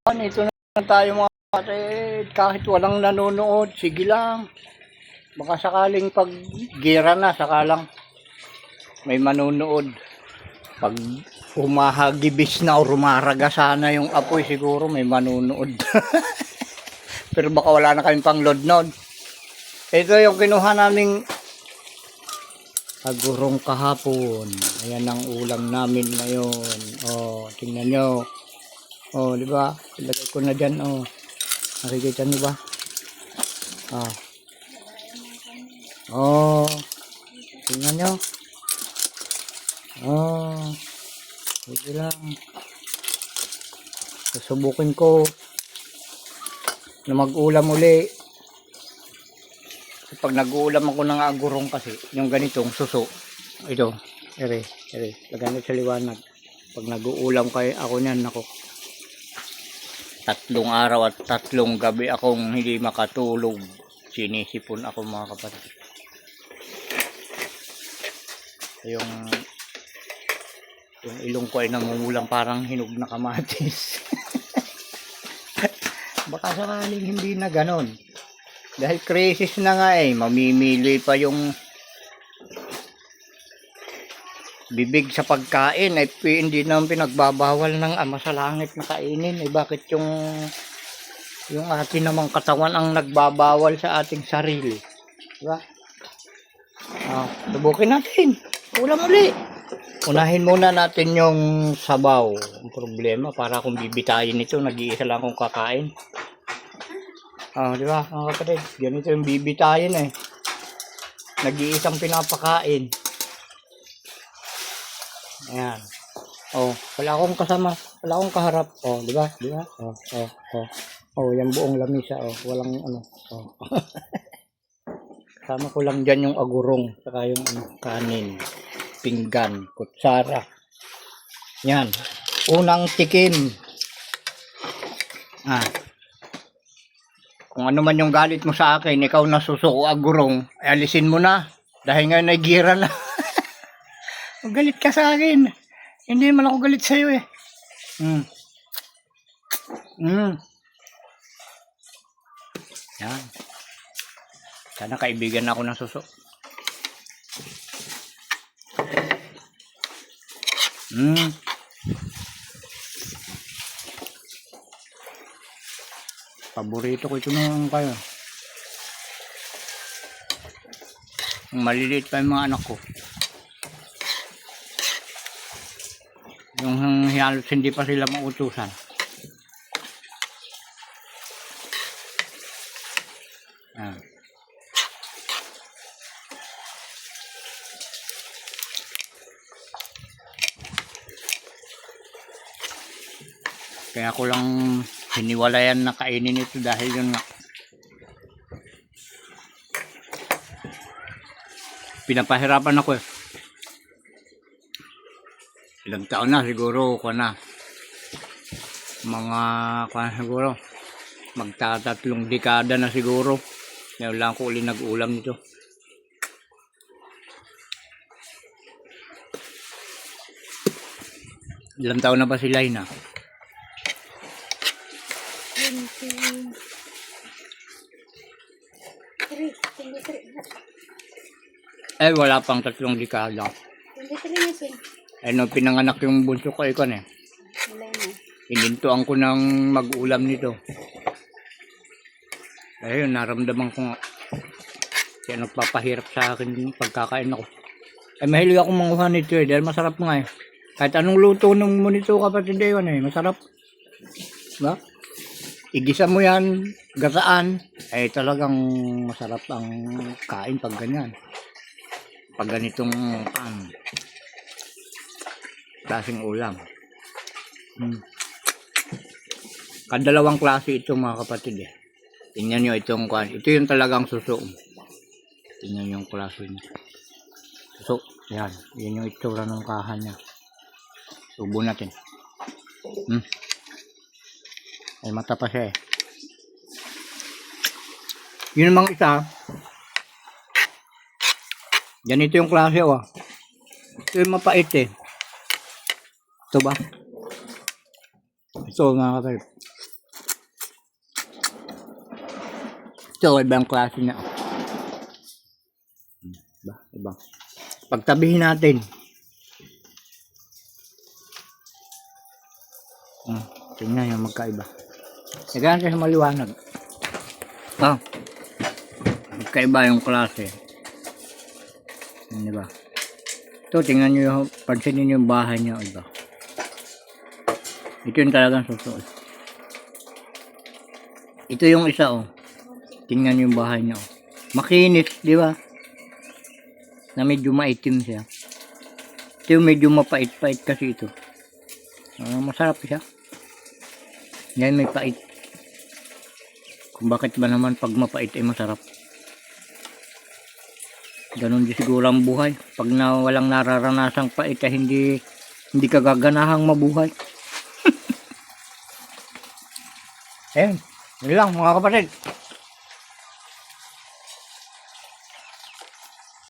Ito na tayo mga kapatid, kahit walang nanonood, sige lang. Baka sakaling pag gira na, sakalang may manonood. Pag humahagibis na o rumaraga sana yung apoy, siguro may manonood. Pero baka wala na kaming pang-load nun. Ito yung kinuha naming agurong kahapon. Ayan ang ulam namin ngayon. Oh, tingnan nyo. Oh, di ba? Ilagay ko na diyan, oh. Nakikita niyo ba? Ah. Oh. Tingnan niyo. Oh. Sige lang. Susubukin ko na mag-ulam uli. Pag nag-uulam ako ng agurong kasi, yung ganitong suso. Ito. Ere. Lagyan sa liwanag. Pag nag-uulam kayo ako niyan, ako. 3 araw at 3 gabi akong hindi makatulog. Sinisipon ako mga kapatid. Yung ilong ko ay namumulang parang hinog na kamatis. Baka sakaling hindi na ganon. Dahil crisis na nga mamimili pa yung bibig sa pagkain ay hindi naman pinagbabawal ng Ama sa Langit na kainin. Bakit yung atin namang katawan ang nagbabawal sa ating sarili? Diba? Subukin natin. Ulam uli. Unahin muna natin yung sabaw. Ang problema, para kung bibitayin ito, nag-iisa lang akong kakain. Diba mga kapatid? Ganito yung bibitayin Nag-iisang pinapakain. Ayan. Oh, wala akong kasama, wala akong kaharap. Oh, di ba? Di ba? Oh, yung buong lamisa, walang ano. Kasama ko lang diyan yung agurong, saka yung kanin, pinggan, kutsara. Yan. Unang tikim. Kung ano man yung galit mo sa akin, ikaw nasusuko agurong, alisin mo na. Dahil ngayon ay gira na. Galit ka sa akin. Hindi naman ako galit sa iyo Yan. Sana kaibigan ako ng suso. Paborito ko ito nung kayo. Maliliit pa yung mga anak ko. Yung halos hindi pa sila mautusan. Kaya ko lang hiniwalayan na kainin ito dahil yun nga. Pinapahirapan ako Ilang taon na siguro ko na. Siguro magtatatlong dekada na siguro. Ngayon lang ko ulit nag-ulam nito. Ilang taon na ba sila na? 23. Wala pang 3 dekada. 23 na siya. Nung pinanganak yung bunso ko wala na. Hinintuan ko ng mag-ulam nito. Ayun, naramdaman ko nga. Kaya nagpapahirap sa akin pagkakain ako. Mahilig akong manguha nito dahil masarap nga Kahit anong luto ng mo nito kapatid masarap. Diba? Igisa mo yan, gasaan, talagang masarap ang kain pag ganyan. Pag ganitong klaseng ulam. Kadalawang klase ito mga kapatid Tingnan nyo itong ito yung talagang suso. Tingnan nyo yung klase niya. Suso, yan. Yan yung itsura ng kahan niya. Subo natin. Ay mata pa siya Yun namang isa. Ganito yung klase Ito yung mapait Ito ba? Ito mga kapatid. Ito, ibang klase na. Iba. Pagtabihin natin. Tingnan yung magkaiba. Nagana sa maliwanag. Magkaiba yung klase. Diba? Ito, tingnan nyo yung, pansinin yung bahay niya. Iba. Ito yung talagang susunod. Ito yung isa, oh. Tingnan yung bahay niya, oh. Makinis, di ba? Na medyo maitim siya. Ito yung medyo mapait-pait kasi ito. Masarap siya. Yan, may pait. Kung bakit ba naman pag mapait ay masarap. Ganun din siguro ang buhay. Pag walang nararanasang pait ay hindi ka gaganahang mabuhay. Ayun. Yun lang mga kapatid.